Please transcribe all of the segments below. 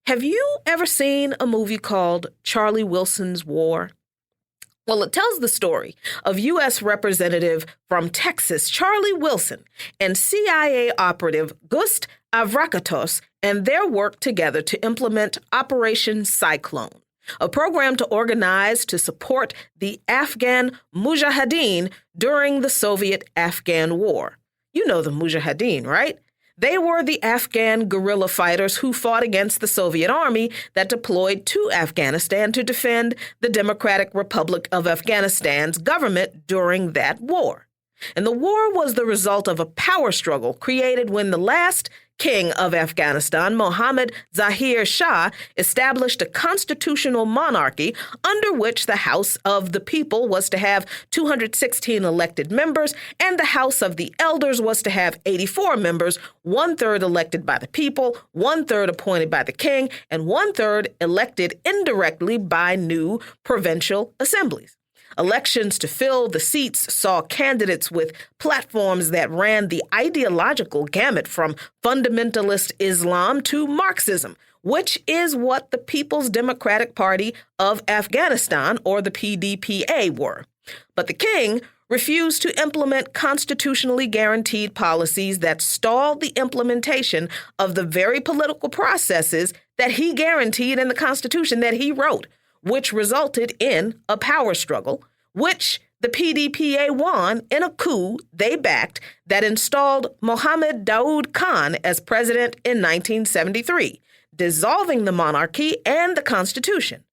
Have you ever seen a movie called Charlie Wilson's War? Well, it tells the story of U.S. Representative from Texas, Charlie Wilson, and CIA operative Gust Avrakatos and their work together to implement Operation Cyclone, a program to organize to support the Afghan Mujahideen during the Soviet-Afghan War. You know the Mujahideen, right? They were the Afghan guerrilla fighters who fought against the Soviet army that deployed to Afghanistan to defend the Democratic Republic of Afghanistan's government during that war. And the war was the result of a power struggle created when the last king of Afghanistan, Mohammad Zahir Shah, established a constitutional monarchy under which the House of the People was to have 216 elected members and the House of the Elders was to have 84 members, 1/3 elected by the people, 1/3 appointed by the king, and 1/3 elected indirectly by new provincial assemblies. Elections to fill the seats saw candidates with platforms that ran the ideological gamut from fundamentalist Islam to Marxism, which is what the People's Democratic Party of Afghanistan, or the PDPA, were. But the king refused to implement constitutionally guaranteed policies that stalled the implementation of the very political processes that he guaranteed in the Constitution that he wrote, which resulted in a power struggle, which the PDPA won in a coup they backed that installed Mohammed Daoud Khan as president in 1973, dissolving the monarchy and the Constitution.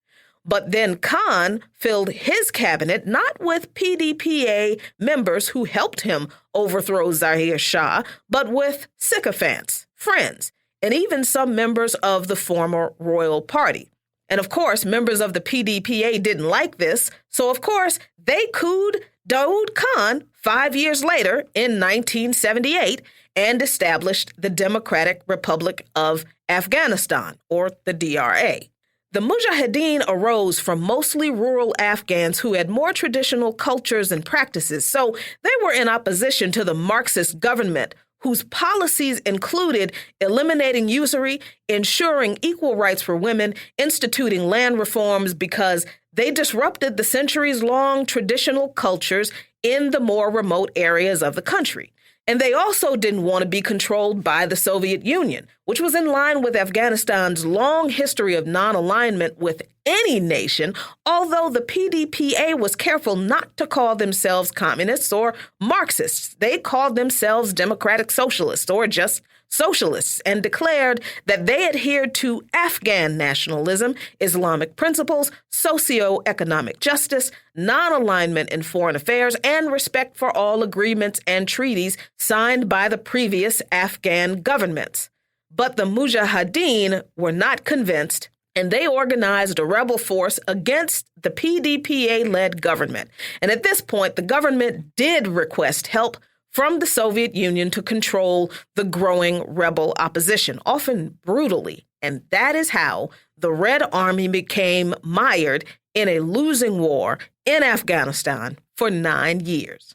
But then Khan filled his cabinet not with PDPA members who helped him overthrow Zahir Shah, but with sycophants, friends, and even some members of the former royal party. And of course, members of the PDPA didn't like this, so of course, they couped Daoud Khan 5 years later in 1978 and established the Democratic Republic of Afghanistan, or the DRA. The Mujahideen arose from mostly rural Afghans who had more traditional cultures and practices, so they were in opposition to the Marxist government, whose policies included eliminating usury, ensuring equal rights for women, instituting land reforms because they disrupted the centuries-long traditional cultures in the more remote areas of the country. And they also didn't want to be controlled by the Soviet Union, which was in line with Afghanistan's long history of non-alignment with any nation, although the PDPA was careful not to call themselves communists or Marxists. They called themselves democratic socialists or just socialists and declared that they adhered to Afghan nationalism, Islamic principles, socio-economic justice, non-alignment in foreign affairs, and respect for all agreements and treaties signed by the previous Afghan governments. But the Mujahideen were not convinced, and they organized a rebel force against the PDPA-led government. And at this point, the government did request help from the Soviet Union to control the growing rebel opposition, often brutally. And that is how the Red Army became mired in a losing war in Afghanistan for 9 years.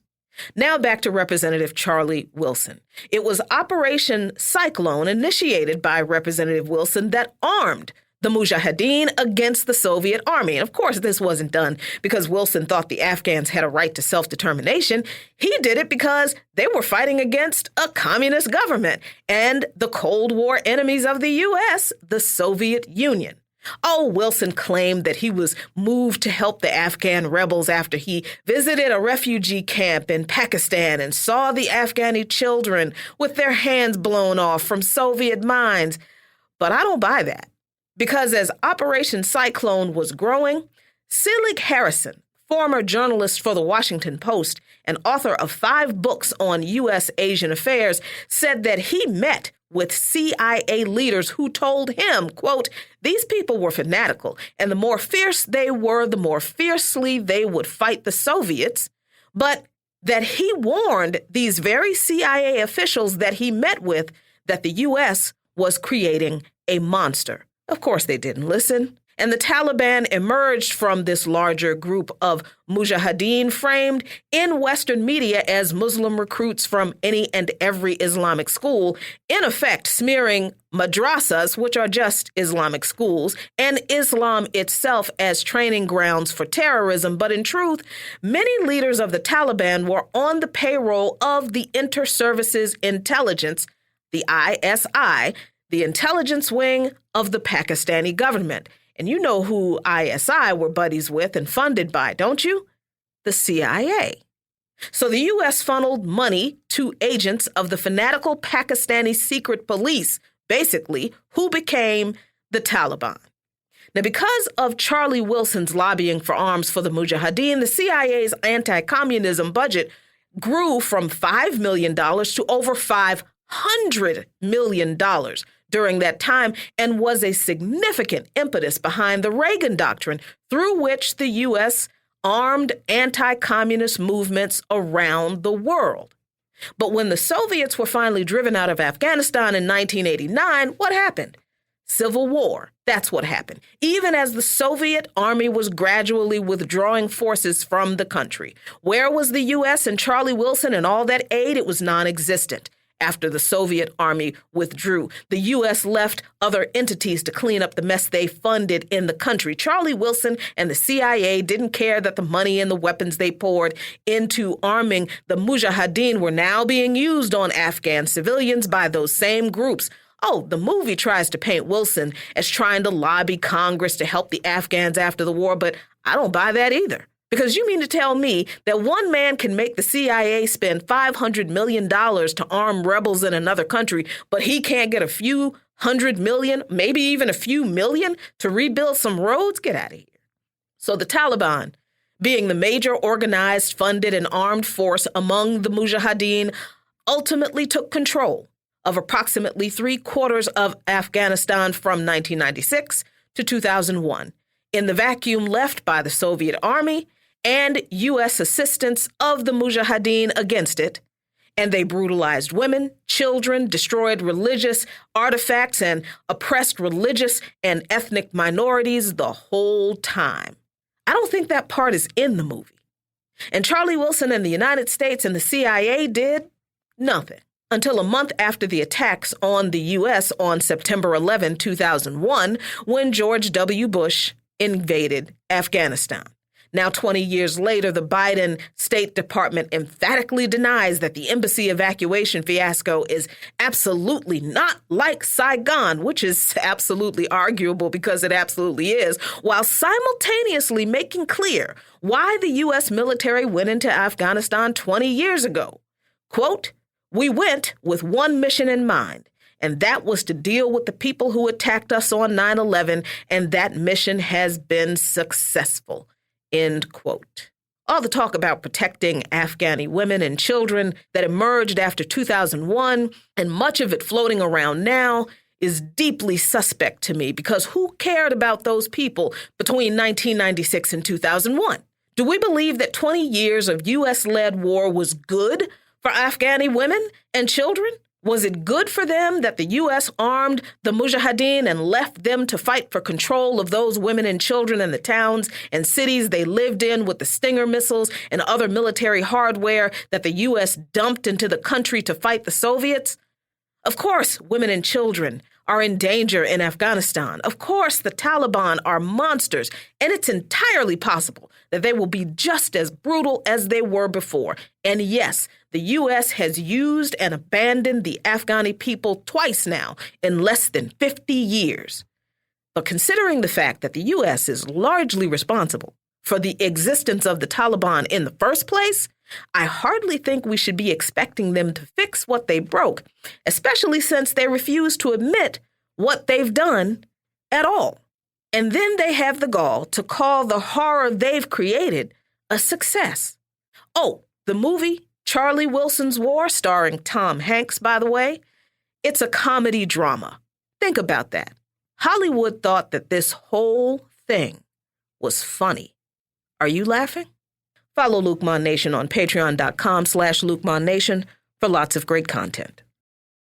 Now back to Representative Charlie Wilson. It was Operation Cyclone, initiated by Representative Wilson, that armed the Mujahideen against the Soviet army. And of course, this wasn't done because Wilson thought the Afghans had a right to self-determination. He did it because they were fighting against a communist government and the Cold War enemies of the U.S., the Soviet Union. Oh, Wilson claimed that he was moved to help the Afghan rebels after he visited a refugee camp in Pakistan and saw the Afghani children with their hands blown off from Soviet mines. But I don't buy that. Because as Operation Cyclone was growing, Selig Harrison, former journalist for the Washington Post and author of 5 books on U.S. Asian affairs, said that he met with CIA leaders who told him, quote, these people were fanatical, and the more fierce they were, the more fiercely they would fight the Soviets, but that he warned these very CIA officials that he met with that the U.S. was creating a monster. Of course, they didn't listen. And the Taliban emerged from this larger group of mujahideen framed in Western media as Muslim recruits from any and every Islamic school, in effect smearing madrasas, which are just Islamic schools, and Islam itself as training grounds for terrorism. But in truth, many leaders of the Taliban were on the payroll of the Inter-Services Intelligence, the ISI, the intelligence wing of the Pakistani government. And you know who ISI were buddies with and funded by, don't you? The CIA. So the U.S. funneled money to agents of the fanatical Pakistani secret police, basically, who became the Taliban. Now, because of Charlie Wilson's lobbying for arms for the Mujahideen, the CIA's anti-communism budget grew from $5 million to over $500 million during that time, and was a significant impetus behind the Reagan Doctrine, through which the U.S. armed anti-communist movements around the world. But when the Soviets were finally driven out of Afghanistan in 1989, what happened? Civil war. That's what happened. Even as the Soviet army was gradually withdrawing forces from the country. Where was the U.S. and Charlie Wilson and all that aid? It was non-existent. After the Soviet army withdrew, the U.S. left other entities to clean up the mess they funded in the country. Charlie Wilson and the CIA didn't care that the money and the weapons they poured into arming the Mujahideen were now being used on Afghan civilians by those same groups. Oh, the movie tries to paint Wilson as trying to lobby Congress to help the Afghans after the war, but I don't buy that either. Because you mean to tell me that one man can make the CIA spend $500 million to arm rebels in another country, but he can't get a few $100 million, maybe even a few million to rebuild some roads? Get out of here. So the Taliban, being the major organized, funded, and armed force among the Mujahideen, ultimately took control of approximately 3/4 of Afghanistan from 1996 to 2001, in the vacuum left by the Soviet army and U.S. assistance of the Mujahideen against it, and they brutalized women, children, destroyed religious artifacts, and oppressed religious and ethnic minorities the whole time. I don't think that part is in the movie. And Charlie Wilson and the United States and the CIA did nothing until a month after the attacks on the U.S. on September 11, 2001, when George W. Bush invaded Afghanistan. Now, 20 years later, the Biden State Department emphatically denies that the embassy evacuation fiasco is absolutely not like Saigon, which is absolutely arguable because it absolutely is, while simultaneously making clear why the U.S. military went into Afghanistan 20 years ago. Quote, "We went with one mission in mind, and that was to deal with the people who attacked us on 9/11, and that mission has been successful." End quote. All the talk about protecting Afghani women and children that emerged after 2001, and much of it floating around now, is deeply suspect to me, because who cared about those people between 1996 and 2001? Do we believe that 20 years of U.S.-led war was good for Afghani women and children? Was it good for them that the U.S. armed the Mujahideen and left them to fight for control of those women and children in the towns and cities they lived in with the Stinger missiles and other military hardware that the U.S. dumped into the country to fight the Soviets? Of course, women and children are in danger in Afghanistan. Of course, the Taliban are monsters, and it's entirely possible that they will be just as brutal as they were before. And yes, the U.S. has used and abandoned the Afghani people twice now in less than 50 years. But considering the fact that the U.S. is largely responsible for the existence of the Taliban in the first place, I hardly think we should be expecting them to fix what they broke, especially since they refuse to admit what they've done at all. And then they have the gall to call the horror they've created a success. Oh, the movie Charlie Wilson's War, starring Tom Hanks, by the way, it's a comedy drama. Think about that. Hollywood thought that this whole thing was funny. Are you laughing? Follow Luqman Nation on patreon.com/LuqmanNation for lots of great content.